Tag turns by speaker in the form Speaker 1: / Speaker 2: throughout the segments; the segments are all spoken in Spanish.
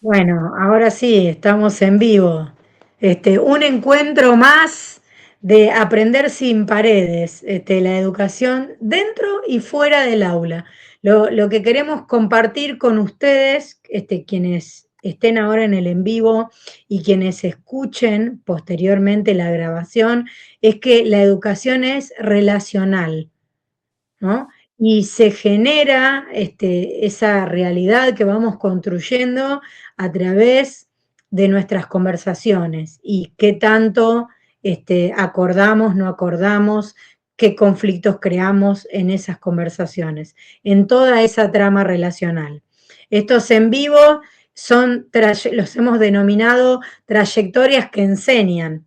Speaker 1: Bueno, ahora sí, estamos en vivo. Un encuentro más de aprender sin paredes, la educación dentro y fuera del aula. Lo que queremos compartir con ustedes, quienes estén ahora en el en vivo y quienes escuchen posteriormente la grabación, es que la educación es relacional, ¿no? Y se genera esa realidad que vamos construyendo a través de nuestras conversaciones y qué tanto acordamos, no acordamos, qué conflictos creamos en esas conversaciones, en toda esa trama relacional. Estos en vivo los hemos denominado trayectorias que enseñan.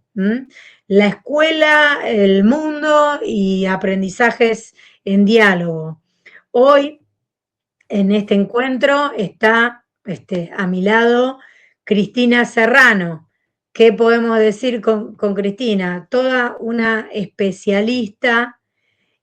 Speaker 1: La escuela, el mundo y aprendizajes en diálogo. Hoy, en este encuentro, está a mi lado Cristina Serrano. ¿Qué podemos decir con Cristina? Toda una especialista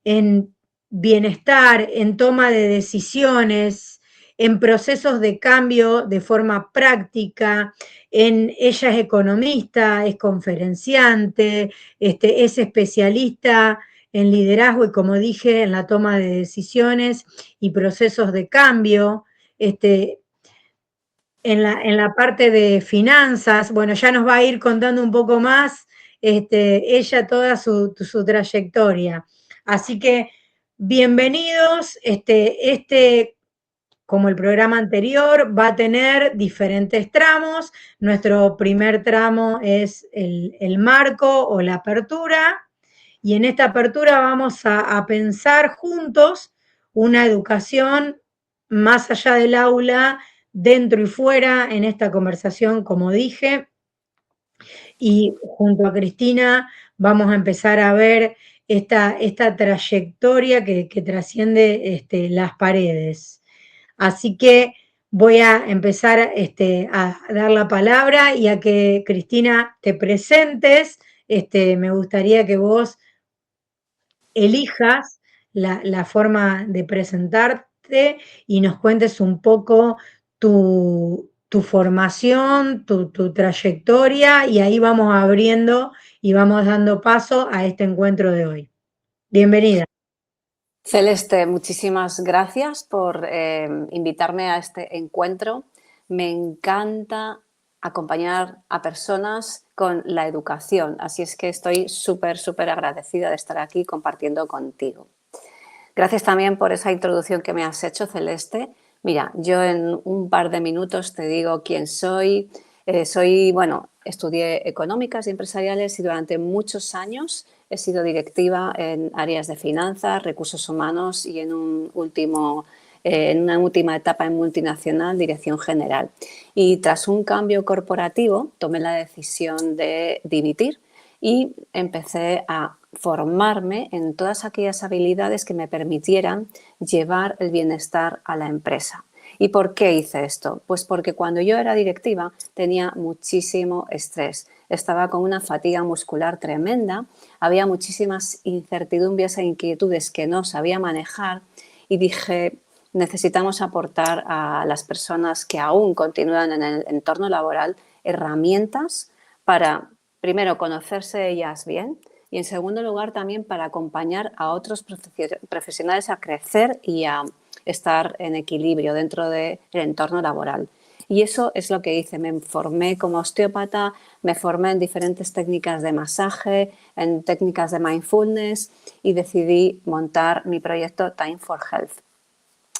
Speaker 1: en bienestar, en toma de decisiones, en procesos de cambio de forma práctica. Ella es economista, es conferenciante, es especialista en liderazgo y, como dije, en la toma de decisiones y procesos de cambio. En la parte de finanzas, bueno, ya nos va a ir contando un poco más ella toda su trayectoria. Así que bienvenidos, como el programa anterior, va a tener diferentes tramos. Nuestro primer tramo es el marco o la apertura, y en esta apertura vamos a pensar juntos una educación más allá del aula, dentro y fuera, en esta conversación, como dije, y junto a Cristina vamos a empezar a ver esta trayectoria que trasciende las paredes. Así que voy a empezar a dar la palabra y a que Cristina te presentes. Me gustaría que vos elijas la forma de presentarte y nos cuentes un poco tu formación, tu trayectoria, y ahí vamos abriendo y vamos dando paso a este encuentro de hoy. Bienvenida.
Speaker 2: Celeste, muchísimas gracias por invitarme a este encuentro. Me encanta acompañar a personas con la educación, así es que estoy súper agradecida de estar aquí compartiendo contigo. Gracias también por esa introducción que me has hecho, Celeste. Mira, yo en un par de minutos te digo quién soy. Estudié económicas y empresariales y durante muchos años he sido directiva en áreas de finanzas, recursos humanos y en una última etapa en multinacional, dirección general. Y tras un cambio corporativo tomé la decisión de dimitir y empecé a formarme en todas aquellas habilidades que me permitieran llevar el bienestar a la empresa. ¿Y por qué hice esto? Pues porque cuando yo era directiva tenía muchísimo estrés, estaba con una fatiga muscular tremenda, había muchísimas incertidumbres e inquietudes que no sabía manejar y dije, necesitamos aportar a las personas que aún continúan en el entorno laboral herramientas para, primero, conocerse ellas bien y, en segundo lugar, también para acompañar a otros profesionales a crecer y a estar en equilibrio dentro del entorno laboral. Y eso es lo que hice. Me formé como osteópata, me formé en diferentes técnicas de masaje, en técnicas de mindfulness y decidí montar mi proyecto Time for Health.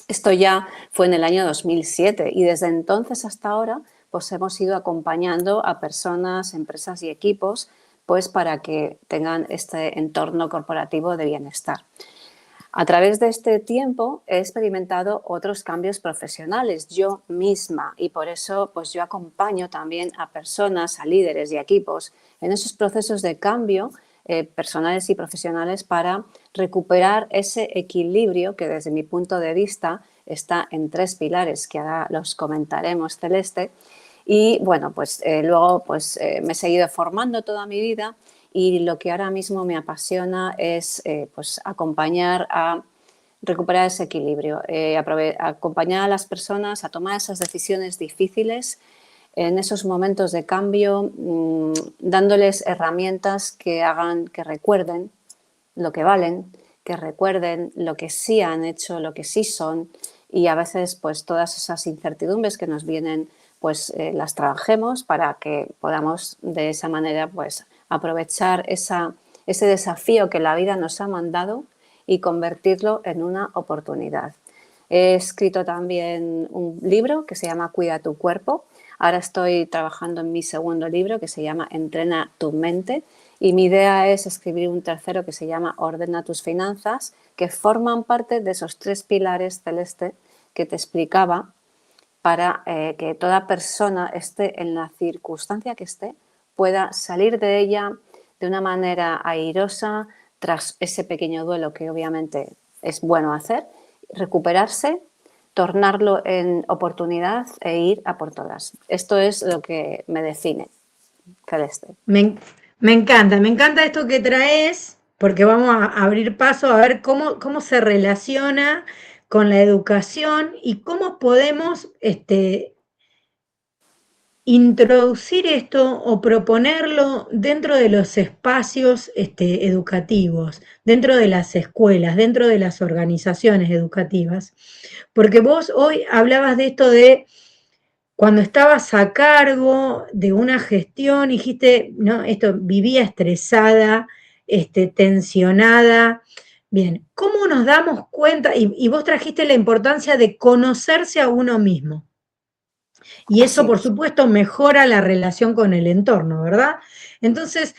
Speaker 2: Esto ya fue en el año 2007 y desde entonces hasta ahora pues hemos ido acompañando a personas, empresas y equipos pues para que tengan este entorno corporativo de bienestar. A través de este tiempo he experimentado otros cambios profesionales yo misma y por eso pues yo acompaño también a personas, a líderes y equipos en esos procesos de cambio personales y profesionales para recuperar ese equilibrio que desde mi punto de vista está en tres pilares que ahora los comentaremos, Celeste. Y bueno, pues luego pues, me he seguido formando toda mi vida y lo que ahora mismo me apasiona es pues acompañar a recuperar ese equilibrio, acompañar a las personas a tomar esas decisiones difíciles en esos momentos de cambio, dándoles herramientas que hagan que recuerden lo que valen, que recuerden lo que sí han hecho, lo que sí son, y a veces pues todas esas incertidumbres que nos vienen pues las trabajemos para que podamos de esa manera pues aprovechar ese desafío que la vida nos ha mandado y convertirlo en una oportunidad. He escrito también un libro que se llama Cuida tu cuerpo. Ahora estoy trabajando en mi segundo libro que se llama Entrena tu mente, y mi idea es escribir un tercero que se llama Ordena tus finanzas, que forman parte de esos 3 pilares, Celeste, que te explicaba, para que toda persona esté en la circunstancia que esté, pueda salir de ella de una manera airosa tras ese pequeño duelo que obviamente es bueno hacer, recuperarse, tornarlo en oportunidad e ir a por todas. Esto es lo que me define, Celeste.
Speaker 1: Me, me encanta esto que traes, porque vamos a abrir paso a ver cómo se relaciona con la educación y cómo podemos introducir esto o proponerlo dentro de los espacios educativos, dentro de las escuelas, dentro de las organizaciones educativas. Porque vos hoy hablabas de esto de cuando estabas a cargo de una gestión, dijiste, no, esto vivía estresada, tensionada. Bien, ¿cómo nos damos cuenta? Y vos trajiste la importancia de conocerse a uno mismo. Y eso,
Speaker 2: Así
Speaker 1: por
Speaker 2: es.
Speaker 1: supuesto, mejora la relación con el entorno, ¿verdad? Entonces,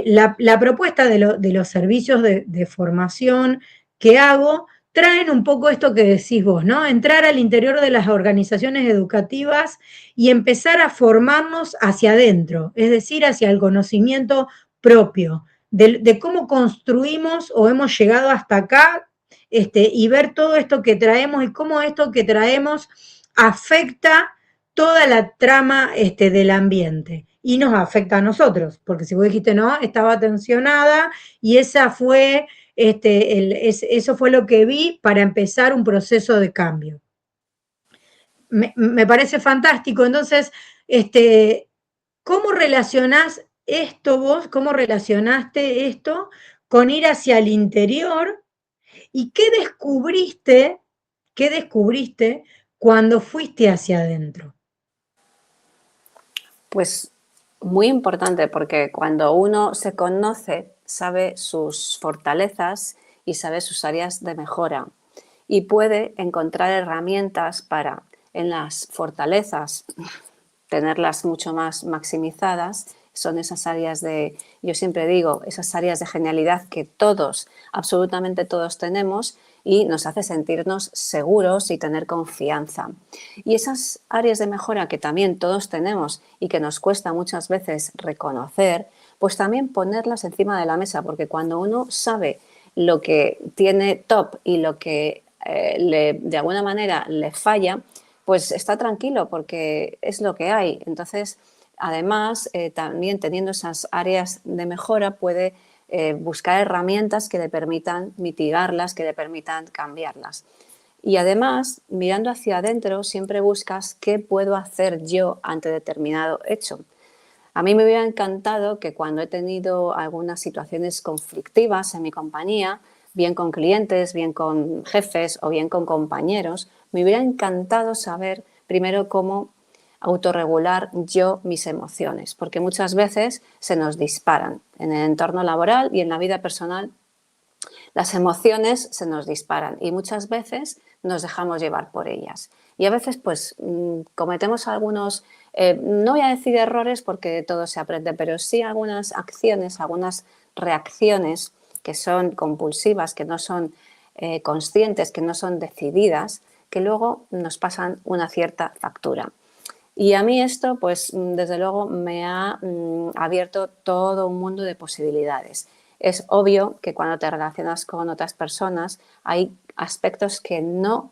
Speaker 1: la propuesta de los servicios de formación que hago traen un poco esto que decís vos, ¿no? Entrar al interior de las organizaciones educativas y empezar a formarnos hacia adentro, es decir, hacia el conocimiento propio, de cómo construimos o hemos llegado hasta acá, y ver todo esto que traemos y cómo esto que traemos afecta toda la trama del ambiente y nos afecta a nosotros, porque si vos dijiste no, estaba tensionada y esa fue, eso fue lo que vi para empezar un proceso de cambio. Me parece fantástico. Entonces, ¿cómo relacionás esto vos? ¿Cómo relacionaste esto con ir hacia el interior? ¿Y qué descubriste cuando fuiste hacia adentro?
Speaker 2: Pues muy importante, porque cuando uno se conoce, sabe sus fortalezas y sabe sus áreas de mejora, y puede encontrar herramientas para en las fortalezas tenerlas mucho más maximizadas. Son esas áreas de, yo siempre digo, esas áreas de genialidad que todos, absolutamente todos tenemos, y nos hace sentirnos seguros y tener confianza. Y esas áreas de mejora que también todos tenemos y que nos cuesta muchas veces reconocer, pues también ponerlas encima de la mesa, porque cuando uno sabe lo que tiene top y lo que de alguna manera le falla, pues está tranquilo porque es lo que hay. Entonces, además, también teniendo esas áreas de mejora, puede buscar herramientas que le permitan mitigarlas, que le permitan cambiarlas. Y además, mirando hacia adentro, siempre buscas qué puedo hacer yo ante determinado hecho. A mí me hubiera encantado que cuando he tenido algunas situaciones conflictivas en mi compañía, bien con clientes, bien con jefes o bien con compañeros, me hubiera encantado saber primero cómo autorregular yo mis emociones, porque muchas veces se nos disparan en el entorno laboral y en la vida personal. Las emociones se nos disparan y muchas veces nos dejamos llevar por ellas. Y a veces pues cometemos algunos, no voy a decir errores porque de todo se aprende, pero sí algunas acciones, algunas reacciones que son compulsivas, que no son conscientes, que no son decididas, que luego nos pasan una cierta factura. Y a mí esto, pues desde luego me ha abierto todo un mundo de posibilidades. Es obvio que cuando te relacionas con otras personas hay aspectos que no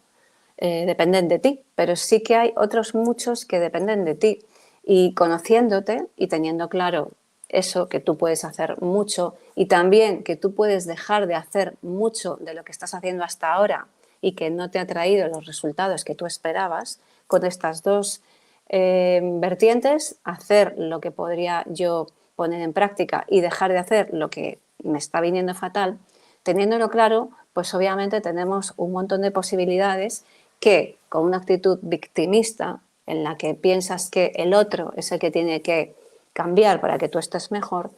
Speaker 2: dependen de ti, pero sí que hay otros muchos que dependen de ti. Y conociéndote y teniendo claro eso, que tú puedes hacer mucho y también que tú puedes dejar de hacer mucho de lo que estás haciendo hasta ahora y que no te ha traído los resultados que tú esperabas, con estas dos vertientes, hacer lo que podría yo poner en práctica y dejar de hacer lo que me está viniendo fatal. Teniéndolo claro, pues obviamente tenemos un montón de posibilidades que con una actitud victimista en la que piensas que el otro es el que tiene que cambiar para que tú estés mejor,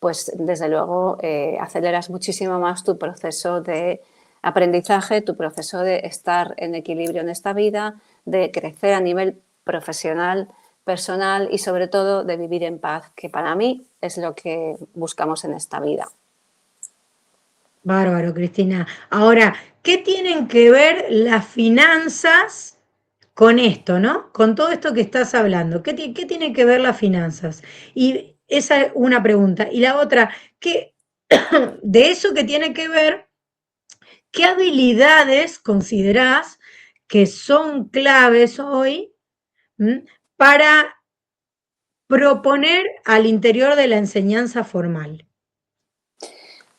Speaker 2: pues desde luego aceleras muchísimo más tu proceso de aprendizaje, tu proceso de estar en equilibrio en esta vida, de crecer a nivel profesional, personal y sobre todo de vivir en paz, que para mí es lo que buscamos en esta vida.
Speaker 1: Bárbaro, Cristina. Ahora, ¿qué tienen que ver las finanzas con esto, ¿no? Con todo esto que estás hablando. ¿Qué tienen que ver las finanzas? Y esa es una pregunta. Y la otra, ¿qué de eso que tiene que ver, qué habilidades considerás que son claves hoy, para proponer al interior de la enseñanza formal?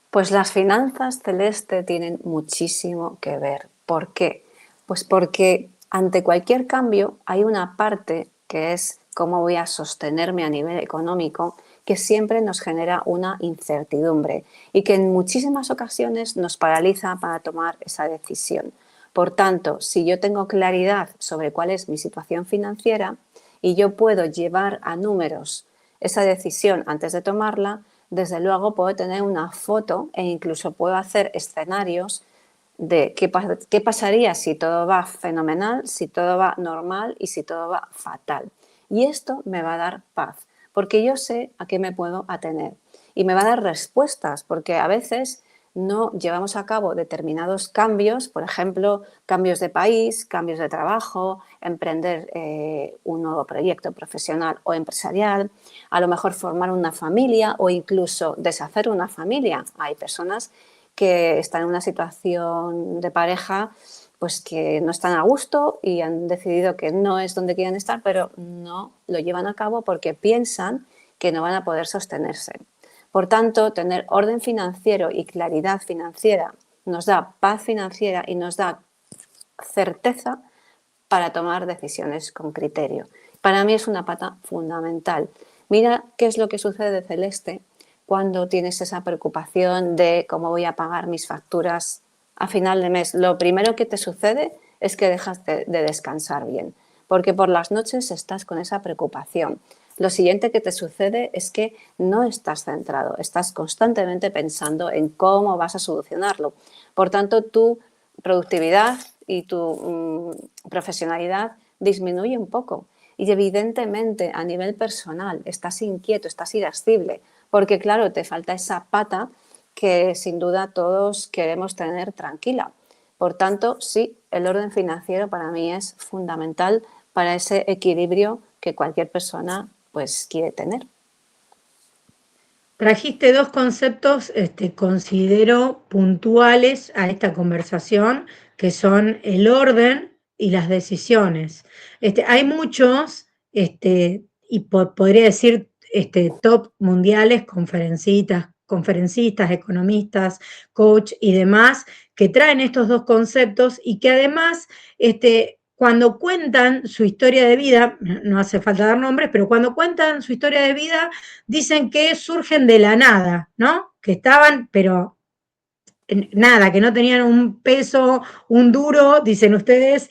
Speaker 2: Pues las finanzas, Celeste, tienen muchísimo que ver. ¿Por qué? Pues porque ante cualquier cambio hay una parte que es cómo voy a sostenerme a nivel económico, que siempre nos genera una incertidumbre y que en muchísimas ocasiones nos paraliza para tomar esa decisión. Por tanto, si yo tengo claridad sobre cuál es mi situación financiera y yo puedo llevar a números esa decisión antes de tomarla, desde luego puedo tener una foto e incluso puedo hacer escenarios de qué pasaría si todo va fenomenal, si todo va normal y si todo va fatal. Y esto me va a dar paz, porque yo sé a qué me puedo atener. Y me va a dar respuestas, porque a veces no llevamos a cabo determinados cambios, por ejemplo, cambios de país, cambios de trabajo, emprender un nuevo proyecto profesional o empresarial, a lo mejor formar una familia o incluso deshacer una familia. Hay personas que están en una situación de pareja pues que no están a gusto y han decidido que no es donde quieren estar, pero no lo llevan a cabo porque piensan que no van a poder sostenerse. Por tanto, tener orden financiero y claridad financiera nos da paz financiera y nos da certeza para tomar decisiones con criterio. Para mí es una pata fundamental. Mira qué es lo que sucede, Celeste, cuando tienes esa preocupación de cómo voy a pagar mis facturas a final de mes. Lo primero que te sucede es que dejas de descansar bien, porque por las noches estás con esa preocupación. Lo siguiente que te sucede es que no estás centrado, estás constantemente pensando en cómo vas a solucionarlo. Por tanto, tu productividad y tu profesionalidad disminuye un poco. Y evidentemente a nivel personal estás inquieto, estás irascible, porque claro, te falta esa pata que sin duda todos queremos tener tranquila. Por tanto, sí, el orden financiero para mí es fundamental para ese equilibrio que cualquier persona pues quiere tener.
Speaker 1: Trajiste dos conceptos, considero puntuales a esta conversación, que son el orden y las decisiones. Hay muchos, y podría decir, top mundiales, conferencistas, economistas, coach y demás, que traen estos dos conceptos y que además, cuando cuentan su historia de vida, no hace falta dar nombres, pero cuando cuentan su historia de vida, dicen que surgen de la nada, ¿no? Que estaban, pero nada, que no tenían un peso, un duro, dicen ustedes,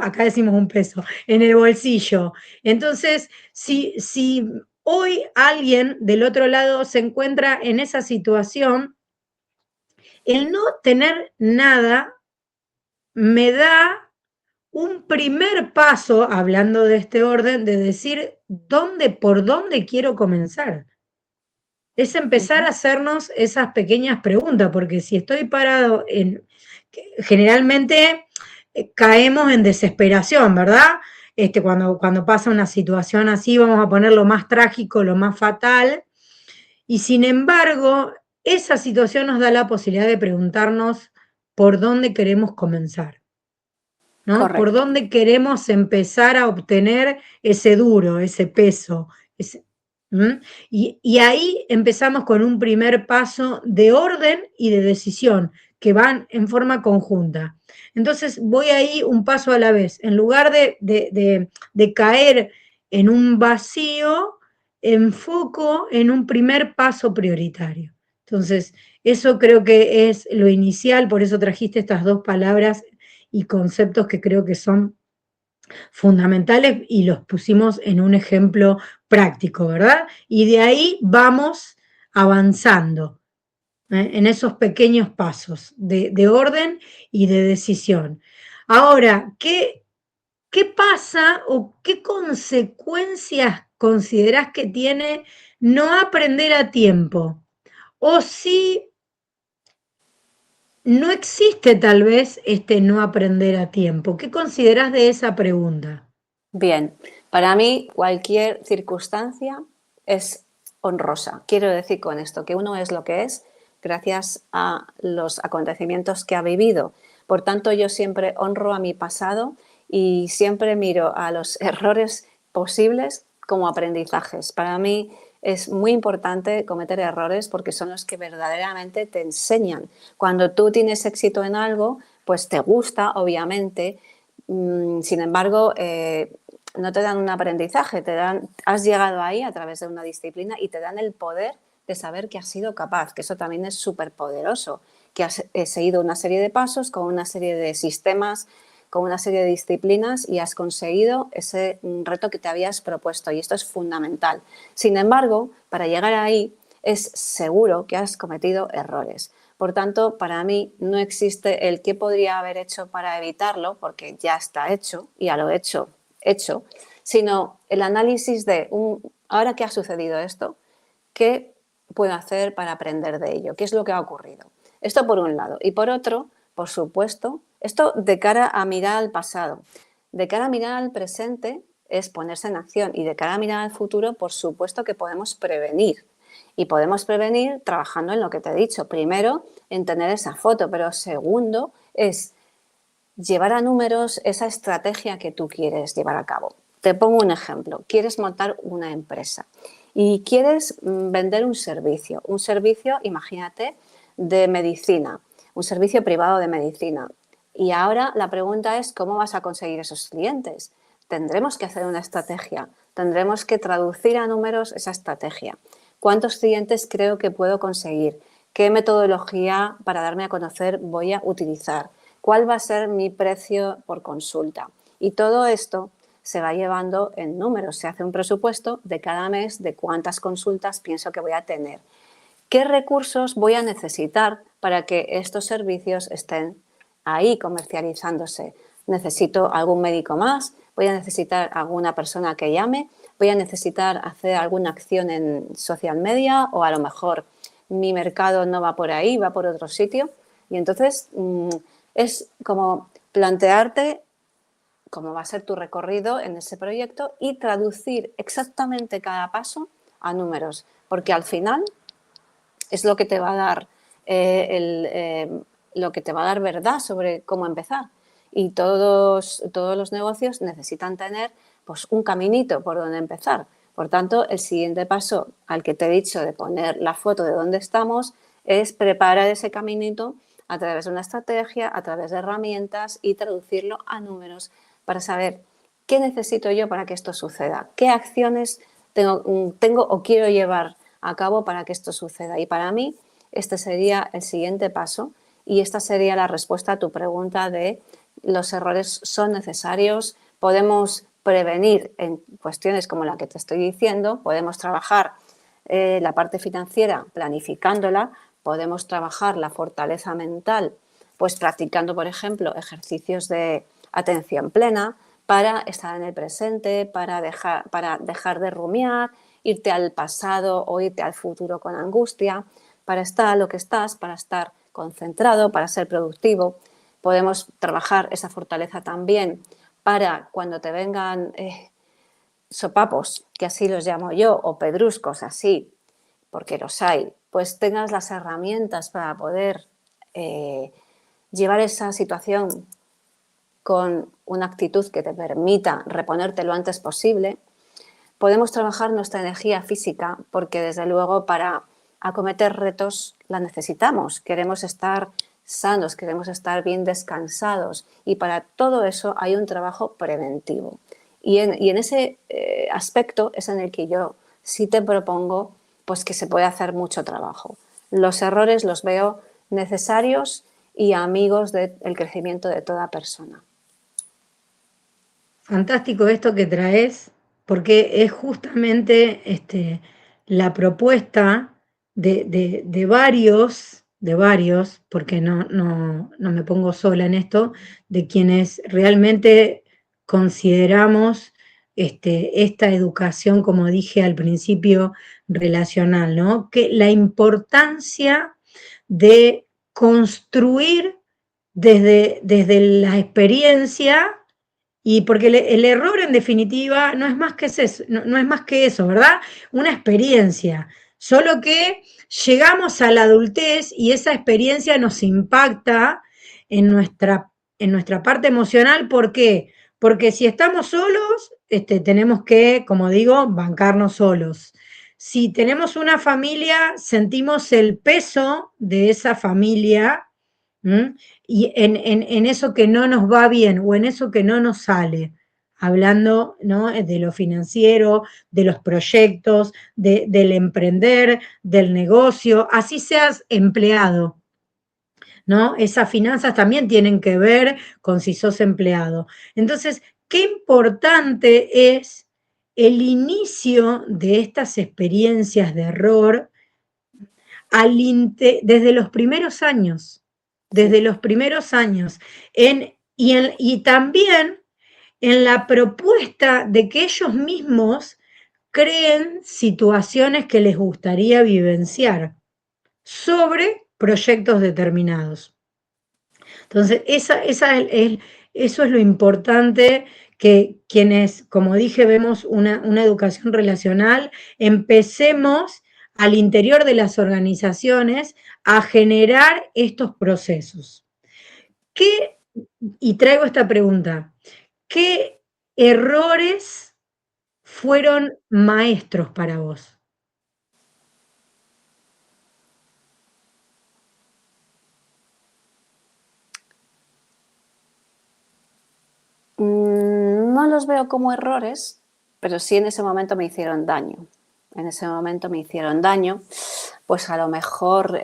Speaker 1: acá decimos un peso, en el bolsillo. Entonces, si hoy alguien del otro lado se encuentra en esa situación, el no tener nada me da un primer paso, hablando de este orden, de decir por dónde quiero comenzar. Es empezar a hacernos esas pequeñas preguntas, porque si estoy parado generalmente caemos en desesperación, ¿verdad? Cuando pasa una situación así, vamos a poner lo más trágico, lo más fatal, y sin embargo, esa situación nos da la posibilidad de preguntarnos por dónde queremos comenzar, ¿no? Por
Speaker 2: Correcto.
Speaker 1: dónde queremos empezar a obtener ese duro, ese peso. Y ahí empezamos con un primer paso de orden y de decisión, que van en forma conjunta. Entonces voy ahí un paso a la vez. En lugar de caer en un vacío, enfoco en un primer paso prioritario. Entonces, eso creo que es lo inicial, por eso trajiste estas dos palabras y conceptos que creo que son fundamentales y los pusimos en un ejemplo práctico, ¿verdad? Y de ahí vamos avanzando en esos pequeños pasos de orden y de decisión. Ahora, ¿qué pasa o qué consecuencias considerás que tiene no aprender a tiempo? O si no existe tal vez este no aprender a tiempo. ¿Qué considerás de esa pregunta?
Speaker 2: Bien, para mí cualquier circunstancia es honrosa. Quiero decir con esto que uno es lo que es gracias a los acontecimientos que ha vivido. Por tanto, yo siempre honro a mi pasado y siempre miro a los errores posibles como aprendizajes. Para mí es muy importante cometer errores porque son los que verdaderamente te enseñan. Cuando tú tienes éxito en algo, pues te gusta, obviamente. Sin embargo, no te dan un aprendizaje, has llegado ahí a través de una disciplina y te dan el poder de saber que has sido capaz, que eso también es súper poderoso, que has seguido una serie de pasos con una serie de sistemas, con una serie de disciplinas y has conseguido ese reto que te habías propuesto y esto es fundamental. Sin embargo, para llegar ahí es seguro que has cometido errores. Por tanto, para mí no existe el qué podría haber hecho para evitarlo, porque ya está hecho, y a lo hecho, sino el análisis de ahora que ha sucedido esto, ¿qué puedo hacer para aprender de ello? ¿Qué es lo que ha ocurrido? Esto por un lado. Y por otro, por supuesto, esto de cara a mirar al pasado. De cara a mirar al presente es ponerse en acción y de cara a mirar al futuro, por supuesto que podemos prevenir. Y podemos prevenir trabajando en lo que te he dicho. Primero, en tener esa foto, pero segundo, es llevar a números esa estrategia que tú quieres llevar a cabo. Te pongo un ejemplo. Quieres montar una empresa y quieres vender un servicio, imagínate, de medicina, un servicio privado de medicina. Y ahora la pregunta es, ¿cómo vas a conseguir esos clientes? Tendremos que hacer una estrategia, tendremos que traducir a números esa estrategia. ¿Cuántos clientes creo que puedo conseguir? ¿Qué metodología para darme a conocer voy a utilizar? ¿Cuál va a ser mi precio por consulta? Y todo esto se va llevando en números. Se hace un presupuesto de cada mes de cuántas consultas pienso que voy a tener. ¿Qué recursos voy a necesitar para que estos servicios estén ahí comercializándose? ¿Necesito algún médico más? ¿Voy a necesitar alguna persona que llame? ¿Voy a necesitar hacer alguna acción en social media? O a lo mejor mi mercado no va por ahí, va por otro sitio. Y entonces es como plantearte cómo va a ser tu recorrido en ese proyecto y traducir exactamente cada paso a números, porque al final es lo que te va a dar lo que te va a dar verdad sobre cómo empezar. Y todos los negocios necesitan tener pues, un caminito por donde empezar. Por tanto, el siguiente paso al que te he dicho de poner la foto de dónde estamos es preparar ese caminito a través de una estrategia, a través de herramientas y traducirlo a números para saber qué necesito yo para que esto suceda, qué acciones tengo o quiero llevar a cabo para que esto suceda. Y para mí este sería el siguiente paso y esta sería la respuesta a tu pregunta de los errores son necesarios, podemos prevenir en cuestiones como la que te estoy diciendo, podemos trabajar la parte financiera planificándola, podemos trabajar la fortaleza mental pues practicando, por ejemplo, ejercicios de atención plena para estar en el presente, para dejar de rumiar, irte al pasado o irte al futuro con angustia, para estar lo que estás, para estar concentrado, para ser productivo. Podemos trabajar esa fortaleza también para cuando te vengan sopapos, que así los llamo yo, o pedruscos así, porque los hay, pues tengas las herramientas para poder llevar esa situación con una actitud que te permita reponerte lo antes posible. Podemos trabajar nuestra energía física porque desde luego para acometer retos la necesitamos. Queremos estar sanos, queremos estar bien descansados, y para todo eso hay un trabajo preventivo. Y en ese aspecto es en el que yo sí te propongo pues que se puede hacer mucho trabajo. Los errores los veo necesarios y amigos del crecimiento de toda persona.
Speaker 1: Fantástico esto que traes, porque es justamente la propuesta de varios, porque no me pongo sola en esto, de quienes realmente consideramos esta educación, como dije al principio, relacional, ¿no? Que la importancia de construir desde la experiencia y porque el error, en definitiva, no es más que eso, no es más que eso, ¿verdad? Una experiencia. Solo que llegamos a la adultez y esa experiencia nos impacta en nuestra parte emocional. ¿Por qué? Porque si estamos solos, tenemos que, como digo, bancarnos solos. Si tenemos una familia, sentimos el peso de esa familia. ¿Mm? Y en eso que no nos va bien o en eso que no nos sale, hablando, ¿no?, de lo financiero, de los proyectos, del emprender, del negocio, así seas empleado, ¿no? Esas finanzas también tienen que ver con si sos empleado. Entonces, qué importante es el inicio de estas experiencias de error desde los primeros años, desde
Speaker 2: Sí.
Speaker 1: los primeros años, y también en la propuesta de que ellos mismos creen situaciones que les gustaría vivenciar sobre proyectos determinados. Entonces, eso es lo importante, que quienes, como dije, vemos una educación relacional, empecemos al interior de las organizaciones a generar estos procesos. Y traigo esta pregunta: ¿qué errores fueron maestros para vos?
Speaker 2: No los veo como errores, pero sí en ese momento me hicieron daño. En ese momento me hicieron daño, pues a lo mejor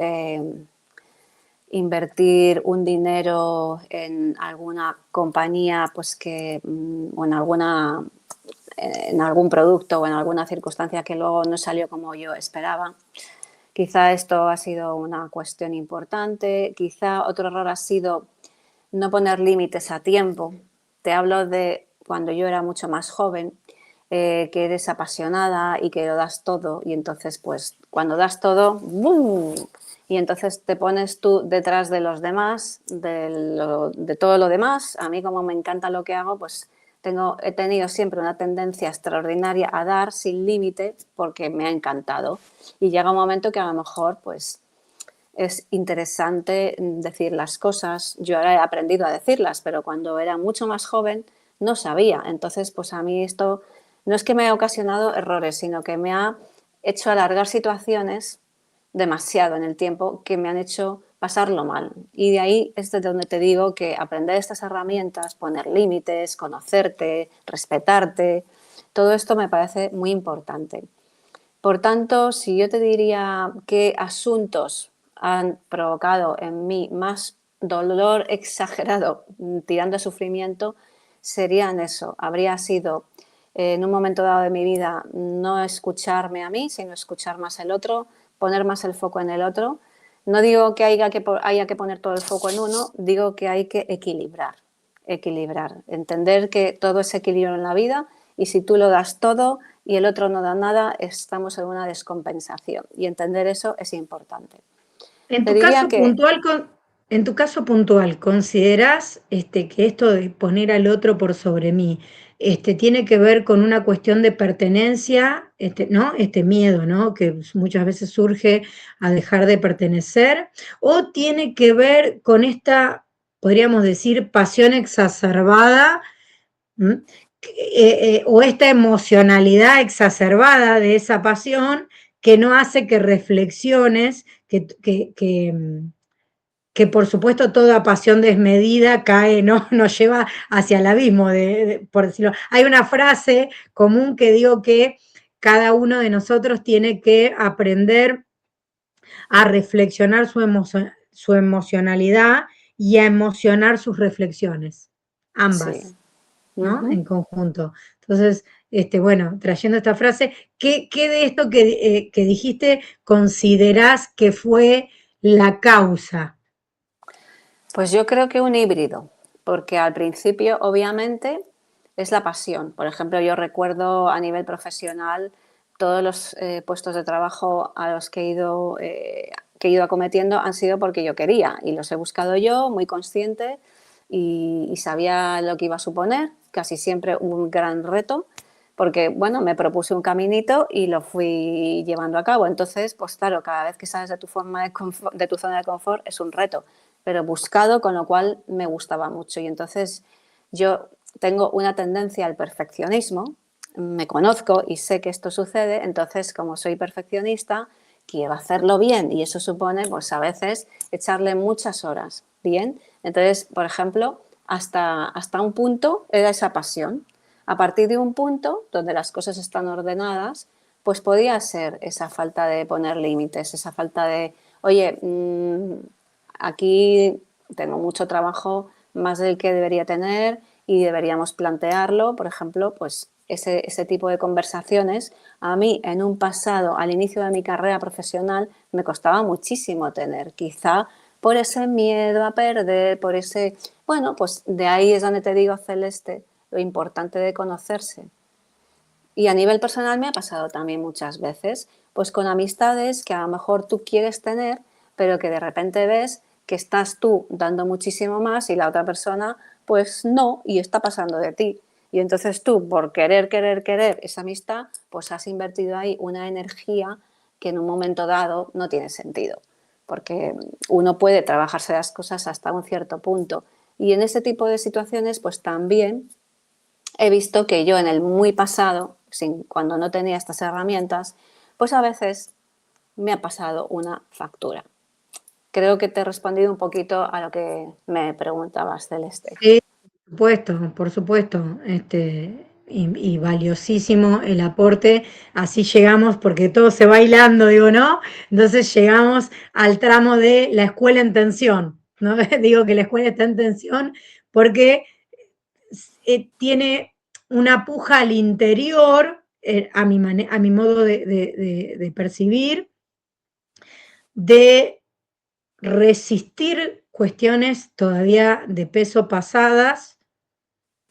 Speaker 2: invertir un dinero en alguna compañía, pues que, o en algún producto o en alguna circunstancia que luego no salió como yo esperaba. Quizá esto ha sido una cuestión importante. Quizá otro error ha sido no poner límites a tiempo. Te hablo de cuando yo era mucho más joven, que eres apasionada y que lo das todo, y entonces pues cuando das todo, ¡bum!, y entonces te pones tú detrás de los demás, de todo lo demás. A mí, como me encanta lo que hago, pues he tenido siempre una tendencia extraordinaria a dar sin límite porque me ha encantado, y llega un momento que a lo mejor pues es interesante decir las cosas. Yo ahora he aprendido a decirlas, pero cuando era mucho más joven no sabía. Entonces, pues a mí esto no es que me haya ocasionado errores, sino que me ha hecho alargar situaciones demasiado en el tiempo que me han hecho pasarlo mal. Y de ahí es de donde te digo que aprender estas herramientas, poner límites, conocerte, respetarte, todo esto me parece muy importante. Por tanto, si yo te diría qué asuntos han provocado en mí más dolor exagerado, tirando a sufrimiento, serían eso. Habría sido, en un momento dado de mi vida, no escucharme a mí, sino escuchar más el otro, poner más el foco en el otro. No digo que haya que poner todo el foco en uno, digo que hay que equilibrar, entender que todo es equilibrio en la vida, y si tú lo das todo y el otro no da nada, estamos en una descompensación, y entender eso es importante.
Speaker 1: En
Speaker 2: Te
Speaker 1: tu
Speaker 2: diría
Speaker 1: caso
Speaker 2: que
Speaker 1: puntual, ¿considerás que esto de poner al otro por sobre mí, tiene que ver con una cuestión de pertenencia, ¿no? Este miedo, ¿no?, que muchas veces surge a dejar de pertenecer, o tiene que ver con esta, podríamos decir, pasión exacerbada, ¿m? O esta emocionalidad exacerbada de esa pasión que no hace que reflexiones, que que por supuesto toda pasión desmedida cae, ¿no? Nos lleva hacia el abismo, por decirlo. Hay una frase común que digo que cada uno de nosotros tiene que aprender a reflexionar su emocionalidad y a emocionar sus reflexiones,
Speaker 2: Sí.
Speaker 1: ambas, ¿no?
Speaker 2: Ujú.
Speaker 1: En conjunto. Entonces, bueno, trayendo esta frase, ¿qué de esto que dijiste considerás que fue la causa?
Speaker 2: Pues yo creo que un híbrido, porque al principio obviamente es la pasión. Por ejemplo, yo recuerdo a nivel profesional todos los puestos de trabajo a los que he ido acometiendo han sido porque yo quería y los he buscado yo, muy consciente y sabía lo que iba a suponer, casi siempre un gran reto, porque bueno, me propuse un caminito y lo fui llevando a cabo. Entonces, pues claro, cada vez que sales de tu, de tu zona de confort es un reto, pero buscado, con lo cual me gustaba mucho. Y entonces yo tengo una tendencia al perfeccionismo, me conozco y sé que esto sucede, entonces como soy perfeccionista, quiero hacerlo bien y eso supone pues a veces echarle muchas horas, ¿bien? Entonces, por ejemplo, hasta un punto era esa pasión. A partir de un punto donde las cosas están ordenadas, pues podía ser esa falta de poner límites, esa falta de, oye, aquí tengo mucho trabajo, más del que debería tener y deberíamos plantearlo, por ejemplo, pues ese tipo de conversaciones a mí en un pasado, al inicio de mi carrera profesional, me costaba muchísimo tener, quizá por ese miedo a perder, por ese, bueno, pues de ahí es donde te digo, Celeste, lo importante de conocerse. Y a nivel personal me ha pasado también muchas veces, pues con amistades que a lo mejor tú quieres tener, pero que de repente ves que estás tú dando muchísimo más y la otra persona pues no y está pasando de ti. Y entonces tú, por querer esa amistad, pues has invertido ahí una energía que en un momento dado no tiene sentido, porque uno puede trabajarse las cosas hasta un cierto punto. Y en ese tipo de situaciones, pues también he visto que yo en el muy pasado, cuando no tenía estas herramientas, pues a veces me ha pasado una factura. Creo que te he respondido un poquito a lo que me preguntabas, Celeste.
Speaker 1: Sí, por supuesto, y valiosísimo el aporte, así llegamos, porque todo se va hilando, digo, ¿no? Entonces llegamos al tramo de la escuela en tensión, ¿no? Digo que la escuela está en tensión porque tiene una puja al interior, a mi modo de percibir, de resistir cuestiones todavía de peso pasadas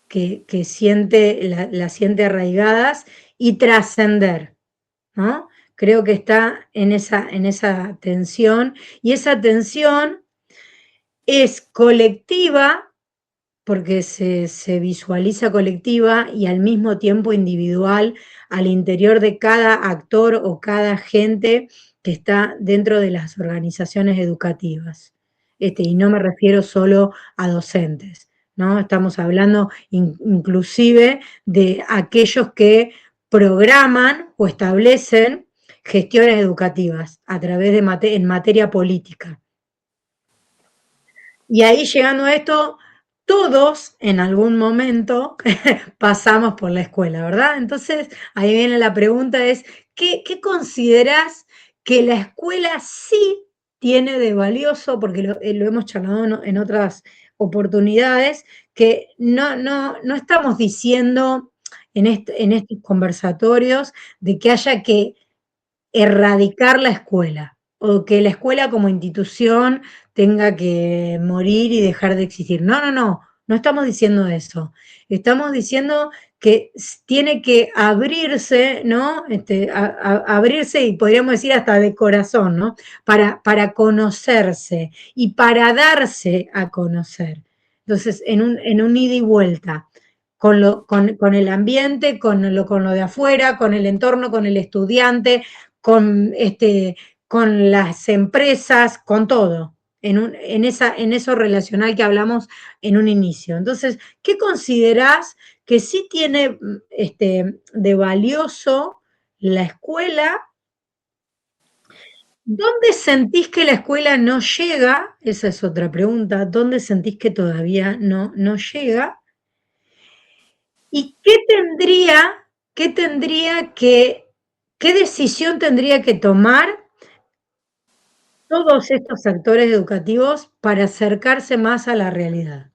Speaker 1: que siente, la siente arraigadas y trascender, ¿no? Creo que está en esa tensión y esa tensión es colectiva porque se visualiza colectiva y al mismo tiempo individual al interior de cada actor o cada gente que está dentro de las organizaciones educativas. Y no me refiero solo a docentes, ¿no? Estamos hablando inclusive de aquellos que programan o establecen gestiones educativas a través de en materia política. Y ahí llegando a esto, todos en algún momento pasamos por la escuela, ¿verdad? Entonces, ahí viene la pregunta es, ¿qué considerás que la escuela sí tiene de valioso? Porque lo hemos charlado en otras oportunidades, que no estamos diciendo en estos conversatorios de que haya que erradicar la escuela o que la escuela como institución tenga que morir y dejar de existir. No estamos diciendo eso. Estamos diciendo que tiene que abrirse, ¿no? Abrirse y podríamos decir hasta de corazón, ¿no? Para conocerse y para darse a conocer. Entonces, en un ida y vuelta, con el ambiente, con lo de afuera, con el entorno, con el estudiante, con, con las empresas, con todo, en eso relacional que hablamos en un inicio. Entonces, ¿qué considerás que sí tiene de valioso la escuela ¿Dónde sentís que la escuela no llega? Esa es otra pregunta. ¿Dónde sentís que todavía no llega? ¿Y qué decisión tendría que tomar todos estos actores educativos para acercarse más a la realidad?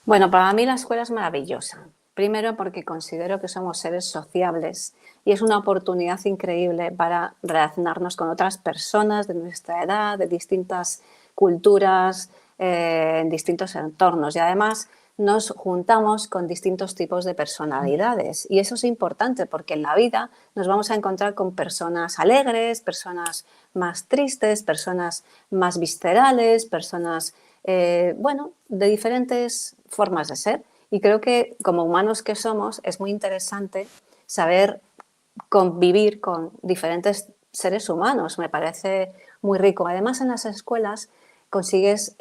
Speaker 2: Bueno, para mí la escuela es maravillosa. Primero porque considero que somos seres sociables y es una oportunidad increíble para relacionarnos con otras personas de nuestra edad, de distintas culturas, en distintos entornos. Y además nos juntamos con distintos tipos de personalidades. Y eso es importante porque en la vida nos vamos a encontrar con personas alegres, personas más tristes, personas más viscerales, personas bueno, de diferentes formas de ser. Y creo que como humanos que somos es muy interesante saber convivir con diferentes seres humanos. Me parece muy rico. Además, en las escuelas consigues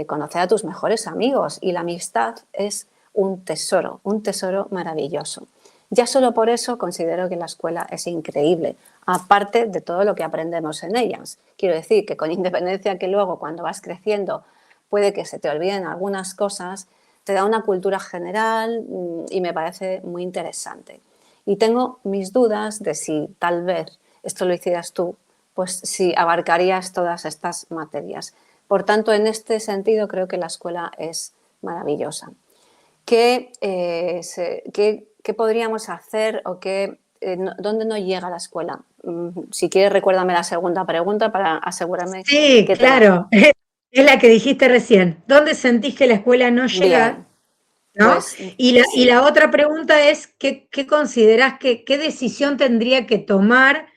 Speaker 2: conocer a tus mejores amigos y la amistad es un tesoro maravilloso. Ya solo por eso considero que la escuela es increíble, aparte de todo lo que aprendemos en ellas. Quiero decir que con independencia que luego cuando vas creciendo puede que se te olviden algunas cosas, te da una cultura general y me parece muy interesante. Y tengo mis dudas de si tal vez esto lo hicieras tú, pues si abarcarías todas estas materias. Por tanto, en este sentido creo que la escuela es maravillosa. ¿Qué podríamos hacer o dónde no llega la escuela? Si quieres, recuérdame la segunda pregunta para asegurarme
Speaker 1: Sí,
Speaker 2: que te la...
Speaker 1: claro, es la que dijiste recién. ¿Dónde sentís que la escuela no llega?
Speaker 2: Bien,
Speaker 1: ¿No?
Speaker 2: pues
Speaker 1: Y
Speaker 2: sí.
Speaker 1: la otra pregunta es, ¿qué considerás qué decisión tendría que tomar